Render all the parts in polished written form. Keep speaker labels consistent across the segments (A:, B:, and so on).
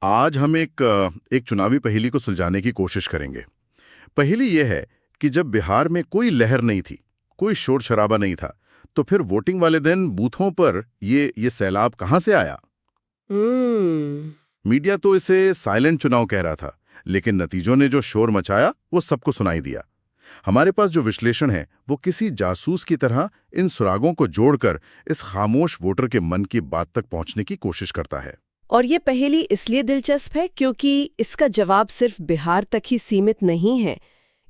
A: आज हम एक चुनावी पहेली को सुलझाने की कोशिश करेंगे। पहेली यह है कि जब बिहार में कोई लहर नहीं थी, कोई शोर शराबा नहीं था, तो फिर वोटिंग वाले दिन बूथों पर ये सैलाब कहां से आया? मीडिया तो इसे साइलेंट चुनाव कह रहा था, लेकिन नतीजों ने जो शोर मचाया वो सबको सुनाई दिया। हमारे पास जो विश्लेषण है वो किसी जासूस की तरह इन सुरागों को जोड़कर इस खामोश वोटर के मन की बात तक पहुंचने की कोशिश करता है।
B: और ये पहेली इसलिए दिलचस्प है क्योंकि इसका जवाब सिर्फ बिहार तक ही सीमित नहीं है।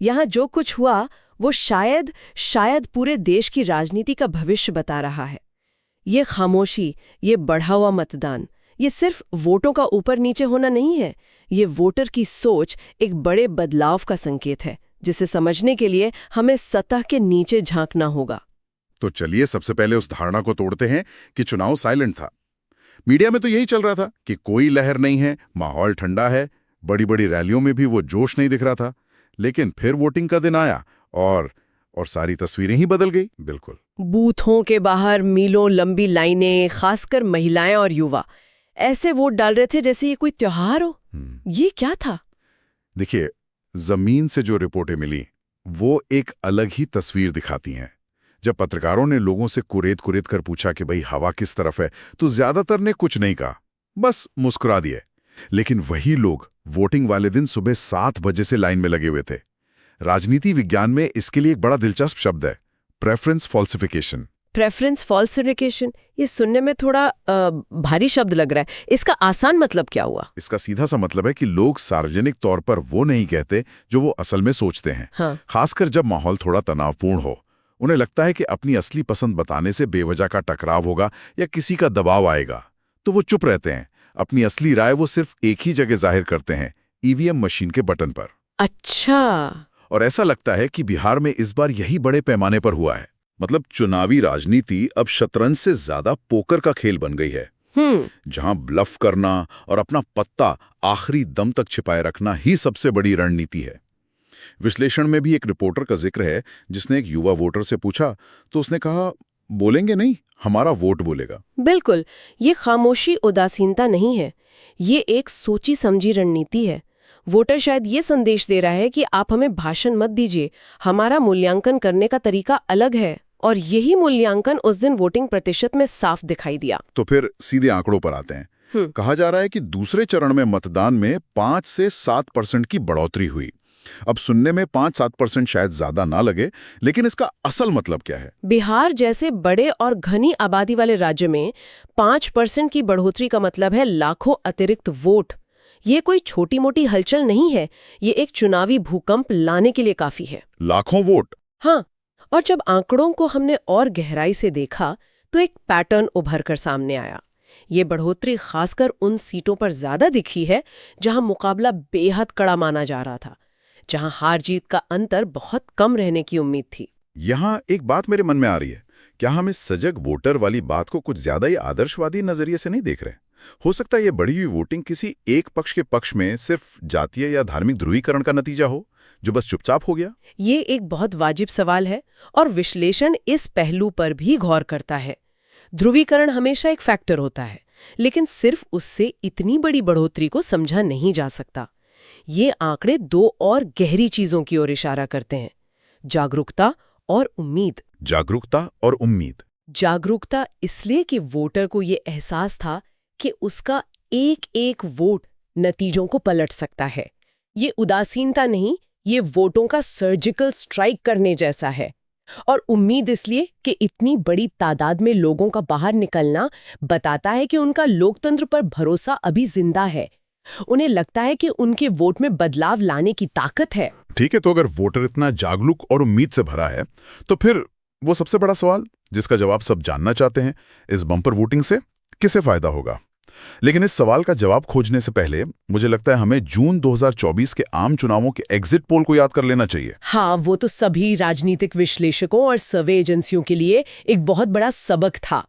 B: यहाँ जो कुछ हुआ वो शायद पूरे देश की राजनीति का भविष्य बता रहा है। ये खामोशी, ये बढ़ा हुआ मतदान, ये सिर्फ वोटों का ऊपर नीचे होना नहीं है। ये वोटर की सोच एक बड़े बदलाव का संकेत है, जिसे समझने के लिए हमें सतह के नीचे झांकना होगा।
A: तो चलिए सबसे पहले उस धारणा को तोड़ते हैं कि चुनाव साइलेंट था। मीडिया में तो यही चल रहा था कि कोई लहर नहीं है, माहौल ठंडा है, बड़ी बड़ी रैलियों में भी वो जोश नहीं दिख रहा था। लेकिन फिर वोटिंग का दिन आया और सारी तस्वीरें ही बदल गई। बिल्कुल,
B: बूथों के बाहर मीलों लंबी लाइनें, खासकर महिलाएं और युवा ऐसे वोट डाल रहे थे जैसे ये कोई त्योहार हो। ये क्या था?
A: देखिए, जमीन से जो रिपोर्टें मिली वो एक अलग ही तस्वीर दिखाती हैं। जब पत्रकारों ने लोगों से कुरेद कर पूछा कि भाई हवा किस तरफ है, तो ज्यादातर ने कुछ नहीं कहा, बस मुस्कुरा दिए। लेकिन वही लोग वोटिंग वाले दिन सुबह 7 बजे से लाइन में लगे हुए थे। राजनीति विज्ञान में इसके लिए एक बड़ा दिलचस्प शब्द है, प्रेफरेंस फॉल्सिफिकेशन।
B: प्रेफरेंस फॉल्सिफिकेशन, ये सुनने में थोड़ा भारी शब्द लग रहा है। इसका आसान मतलब क्या हुआ?
A: इसका सीधा सा मतलब है कि लोग सार्वजनिक तौर पर वो नहीं कहते जो वो असल में सोचते हैं।
B: हाँ।
A: खासकर जब माहौल थोड़ा तनावपूर्ण हो। उन्हें लगता है कि अपनी असली पसंद बताने से बेवजह का टकराव होगा या किसी का दबाव आएगा, तो वो चुप रहते हैं। अपनी असली राय वो सिर्फ एक ही जगह जाहिर करते हैं, ईवीएम मशीन के बटन पर।
B: अच्छा।
A: और ऐसा लगता है कि बिहार में इस बार यही बड़े पैमाने पर हुआ है। मतलब चुनावी राजनीति अब शतरंज से ज्यादा पोकर का खेल बन गई है, जहां ब्लफ करना और अपना पत्ता आखिरी दम तक छिपाए रखना ही सबसे बड़ी रणनीति है। विश्लेषण में भी एक रिपोर्टर का जिक्र है जिसने एक युवा वोटर से पूछा तो उसने कहा, बोलेंगे नहीं, हमारा वोट बोलेगा।
B: बिल्कुल, ये खामोशी उदासीनता नहीं है, ये एक सोची समझी रणनीति है। वोटर शायद ये संदेश दे रहा है कि आप हमें भाषण मत दीजिए, हमारा मूल्यांकन करने का तरीका अलग है। और यही मूल्यांकन उस दिन वोटिंग प्रतिशत में साफ दिखाई दिया।
A: तो फिर सीधे आंकड़ों पर आते हैं। कहा जा रहा है कि दूसरे चरण में मतदान में 5 से 7% की बढ़ोतरी हुई। अब सुनने में 5-7% शायद ज्यादा ना लगे, लेकिन इसका असल मतलब क्या है?
B: बिहार जैसे बड़े और घनी आबादी वाले राज्य में 5% की बढ़ोतरी का मतलब है लाखों अतिरिक्त वोट। ये कोई छोटी मोटी हलचल नहीं है, ये एक चुनावी भूकंप लाने के लिए काफी है।
A: लाखों वोट?
B: हाँ। और जब आंकड़ों को हमने और गहराई से देखा तो एक पैटर्न उभर कर सामने आया। ये बढ़ोतरी खासकर उन सीटों पर ज्यादा दिखी है जहां मुकाबला बेहद कड़ा माना जा रहा था, जहां हार जीत का अंतर बहुत कम रहने की उम्मीद थी।
A: यहाँ एक बात मेरे मन में आ रही है, क्या हम इस सजग वोटर वाली बात को कुछ ज्यादा ही आदर्शवादी नजरिए से नहीं देख रहे? हो सकता है ये बढ़ी हुई वोटिंग किसी एक पक्ष के पक्ष में सिर्फ जातीय या धार्मिक ध्रुवीकरण का नतीजा हो, जो बस चुपचाप हो गया।
B: ये एक बहुत वाजिब सवाल है और विश्लेषण इस पहलू पर भी गौर करता है। ध्रुवीकरण हमेशा एक फैक्टर होता है, लेकिन सिर्फ उससे इतनी बड़ी बढ़ोतरी को समझा नहीं जा सकता। ये आंकड़े 2 और गहरी चीजों की ओर इशारा करते हैं, जागरूकता और उम्मीद।
A: जागरूकता और उम्मीद।
B: जागरूकता इसलिए कि वोटर को ये एहसास था कि उसका एक एक वोट नतीजों को पलट सकता है। ये उदासीनता नहीं, ये वोटों का सर्जिकल स्ट्राइक करने जैसा है। और उम्मीद इसलिए कि इतनी बड़ी तादाद में लोगों का बाहर निकलना बताता है कि उनका लोकतंत्र पर भरोसा अभी जिंदा है। उन्हें लगता है कि उनके वोट में बदलाव लाने की ताकत है।
A: ठीक है, तो अगर वोटर इतना जागरूक और उम्मीद से भरा है, तो फिर वो सबसे बड़ा सवाल जिसका जवाब सब जानना चाहते हैं, इस बम्पर वोटिंग से किसे फायदा होगा? लेकिन इस सवाल का जवाब खोजने से पहले मुझे लगता है हमें जून 2024 के आम चुनावों के एग्जिट पोल को याद कर लेना चाहिए।
B: हाँ, वो तो सभी राजनीतिक विश्लेषकों और सर्वे एजेंसियों के लिए एक बहुत बड़ा सबक था।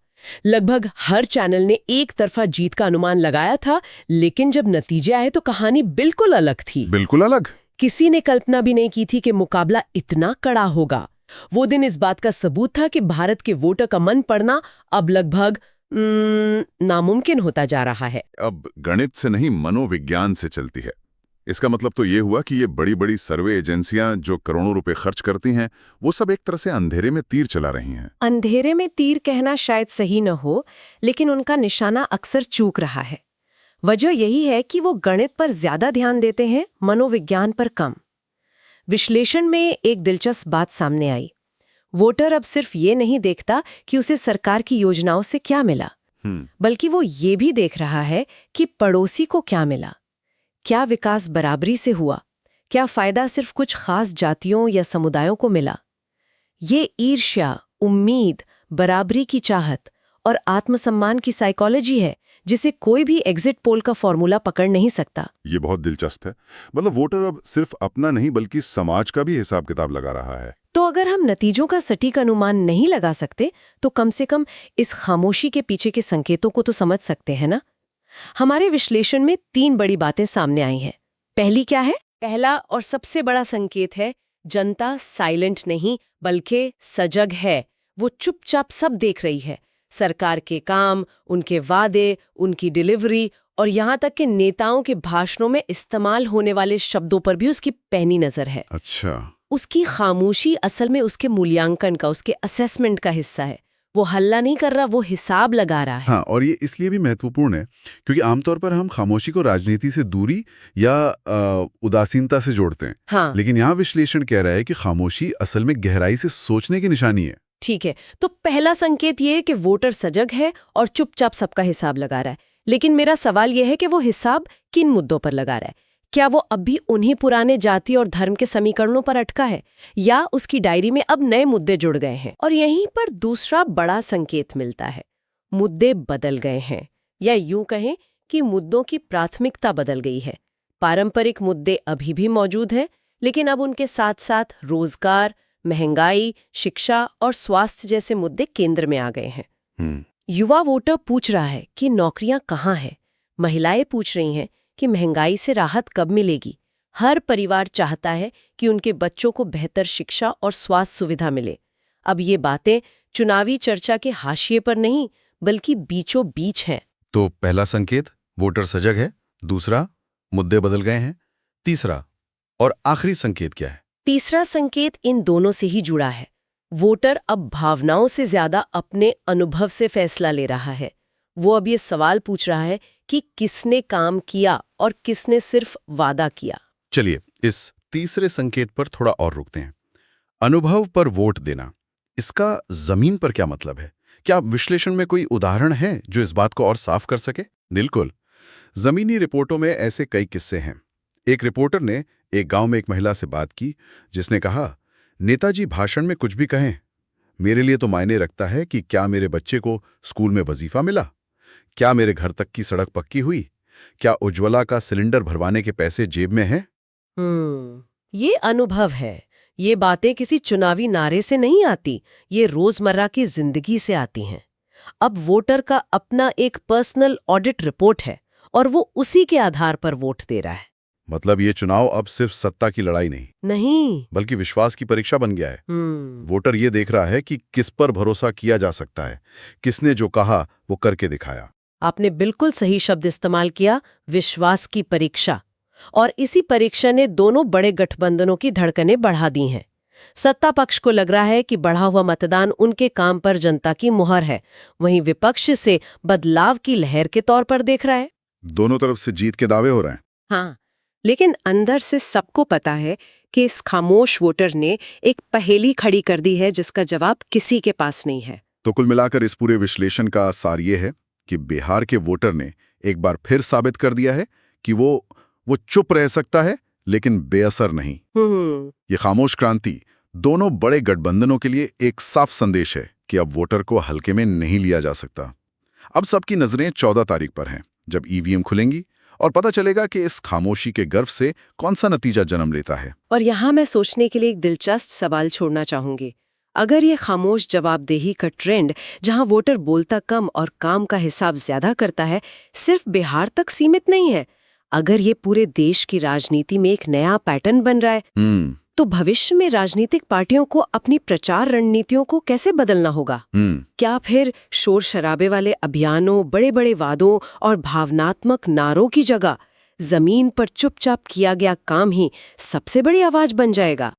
B: लगभग हर चैनल ने एक तरफा जीत का अनुमान लगाया था, लेकिन जब नतीजे आए तो कहानी बिल्कुल अलग थी।
A: बिल्कुल अलग।
B: किसी ने कल्पना भी नहीं की थी कि मुकाबला इतना कड़ा होगा। वो दिन इस बात का सबूत था कि भारत के वोटर का मन पड़ना अब लगभग नामुमकिन होता जा रहा है।
A: अब गणित से नहीं, मनोविज्ञान से चलती है। इसका मतलब तो ये हुआ कि ये बड़ी बड़ी सर्वे एजेंसियां जो करोड़ों रुपए खर्च करती हैं, वो सब एक तरह से अंधेरे में तीर चला रही हैं।
B: अंधेरे में तीर कहना शायद सही न हो, लेकिन उनका निशाना अक्सर चूक रहा है। वजह यही है कि वो गणित पर ज्यादा ध्यान देते हैं, मनोविज्ञान पर कम। विश्लेषण में एक दिलचस्प बात सामने आई। वोटर अब सिर्फ ये नहीं देखता कि उसे सरकार की योजनाओं से क्या मिला, बल्कि वो ये भी देख रहा है कि पड़ोसी को क्या मिला। क्या विकास बराबरी से हुआ? क्या फायदा सिर्फ कुछ खास जातियों या समुदायों को मिला? ये ईर्ष्या, उम्मीद, बराबरी की चाहत और आत्मसम्मान की साइकोलॉजी है जिसे कोई भी एग्जिट पोल का फॉर्मूला पकड़ नहीं सकता।
A: ये बहुत दिलचस्प है। मतलब वोटर अब सिर्फ अपना नहीं बल्कि समाज का भी हिसाब किताब लगा रहा है।
B: तो अगर हम नतीजों का सटीक अनुमान नहीं लगा सकते, तो कम से कम इस खामोशी के पीछे के संकेतों को तो समझ सकते हैं ना। हमारे विश्लेषण में 3 बड़ी बातें सामने आई हैं। पहली क्या है? पहला और सबसे बड़ा संकेत है, जनता साइलेंट नहीं बल्कि सजग है। वो चुपचाप सब देख रही है, सरकार के काम, उनके वादे, उनकी डिलीवरी और यहाँ तक कि नेताओं के भाषणों में इस्तेमाल होने वाले शब्दों पर भी उसकी पैनी नजर है।
A: अच्छा।
B: उसकी खामोशी असल में उसके मूल्यांकन का, उसके असेसमेंट का हिस्सा है। वो हल्ला नहीं कर रहा, वो हिसाब लगा रहा है।
A: हाँ, और ये इसलिए भी महत्वपूर्ण है क्योंकि आमतौर पर हम खामोशी को राजनीति से दूरी या उदासीनता से जोड़ते हैं।
B: हाँ।
A: लेकिन यहाँ विश्लेषण कह रहा है कि खामोशी असल में गहराई से सोचने की निशानी है।
B: ठीक है, तो पहला संकेत ये है कि वोटर सजग है और चुपचाप सबका हिसाब लगा रहा है। लेकिन मेरा सवाल यह है कि वो हिसाब किन मुद्दों पर लगा रहा है? क्या वो अब भी उन्हीं पुराने जाति और धर्म के समीकरणों पर अटका है, या उसकी डायरी में अब नए मुद्दे जुड़ गए हैं? और यहीं पर दूसरा बड़ा संकेत मिलता है, मुद्दे बदल गए हैं, या यूं कहें कि मुद्दों की प्राथमिकता बदल गई है। पारंपरिक मुद्दे अभी भी मौजूद हैं, लेकिन अब उनके साथ साथ रोजगार, महंगाई, शिक्षा और स्वास्थ्य जैसे मुद्दे केंद्र में आ गए हैं। युवा वोटर पूछ रहा है कि नौकरियां कहाँ हैं? महिलाएं पूछ रही हैं कि महंगाई से राहत कब मिलेगी? हर परिवार चाहता है कि उनके बच्चों को बेहतर शिक्षा और स्वास्थ्य सुविधा मिले। अब ये बातें चुनावी चर्चा के हाशिए पर नहीं बल्कि बीचों बीच हैं।
A: तो पहला संकेत वोटर सजग है, दूसरा मुद्दे बदल गए हैं, तीसरा और आखिरी संकेत क्या है?
B: तीसरा संकेत इन दोनों से ही जुड़ा है। वोटर अब भावनाओं से ज्यादा अपने अनुभव से फैसला ले रहा है। वो अब ये सवाल पूछ रहा है कि किसने काम किया और किसने सिर्फ वादा किया।
A: चलिए इस तीसरे संकेत पर थोड़ा और रुकते हैं। अनुभव पर वोट देना, इसका जमीन पर क्या मतलब है? क्या विश्लेषण में कोई उदाहरण है जो इस बात को और साफ कर सके? बिल्कुल, जमीनी रिपोर्टों में ऐसे कई किस्से हैं। एक रिपोर्टर ने एक गांव में एक महिला से बात की जिसने कहा, नेताजी भाषण में कुछ भी कहें, मेरे लिए तो मायने रखता है कि क्या मेरे बच्चे को स्कूल में वजीफा मिला, क्या मेरे घर तक की सड़क पक्की हुई, क्या उज्ज्वला का सिलेंडर भरवाने के पैसे जेब में हैं?
B: ये अनुभव है। ये बातें किसी चुनावी नारे से नहीं आती, ये रोजमर्रा की जिंदगी से आती हैं। अब वोटर का अपना एक पर्सनल ऑडिट रिपोर्ट है और वो उसी के आधार पर वोट दे रहा है।
A: मतलब ये चुनाव अब सिर्फ सत्ता की लड़ाई नहीं बल्कि विश्वास की परीक्षा बन गया है। वोटर ये देख रहा है कि किस पर भरोसा किया जा सकता है, किसने जो कहा वो करके दिखाया।
B: आपने बिल्कुल सही शब्द इस्तेमाल किया, विश्वास की परीक्षा। और इसी परीक्षा ने दोनों बड़े गठबंधनों की धड़कनें बढ़ा दी हैं। सत्ता पक्ष को लग रहा है कि बढ़ा हुआ मतदान उनके काम पर जनता की मुहर है, वहीं विपक्ष से बदलाव की लहर के तौर पर देख रहा है।
A: दोनों तरफ से जीत के दावे हो रहे हैं।
B: हाँ, लेकिन अंदर से सबको पता है कि इस खामोश वोटर ने एक पहेली खड़ी कर दी है जिसका जवाब किसी के पास नहीं है।
A: तो कुल मिलाकर इस पूरे विश्लेषण का सार ये है कि बिहार के वोटर ने एक बार फिर साबित कर दिया है कि वो चुप रह सकता है लेकिन बेअसर नहीं। ये खामोश क्रांति दोनों बड़े गठबंधनों के लिए एक साफ संदेश है कि अब वोटर को हल्के में नहीं लिया जा सकता। अब सबकी नजरें 14 तारीख पर हैं, जब ईवीएम खुलेंगी और पता चलेगा कि इस खामोशी के गर्व से कौन सा नतीजा जन्म लेता है।
B: और यहाँ मैं सोचने के लिए एक दिलचस्प सवाल छोड़ना चाहूंगी। अगर ये खामोश जवाबदेही का ट्रेंड, जहाँ वोटर बोलता कम और काम का हिसाब ज्यादा करता है, सिर्फ बिहार तक सीमित नहीं है, अगर ये पूरे देश की राजनीति में एक नया पैटर्न बन रहा है, तो भविष्य में राजनीतिक पार्टियों को अपनी प्रचार रणनीतियों को कैसे बदलना होगा? क्या फिर शोर शराबे वाले अभियानों, बड़े बड़े वादों और भावनात्मक नारों की जगह जमीन पर चुपचाप किया गया काम ही सबसे बड़ी आवाज बन जाएगा?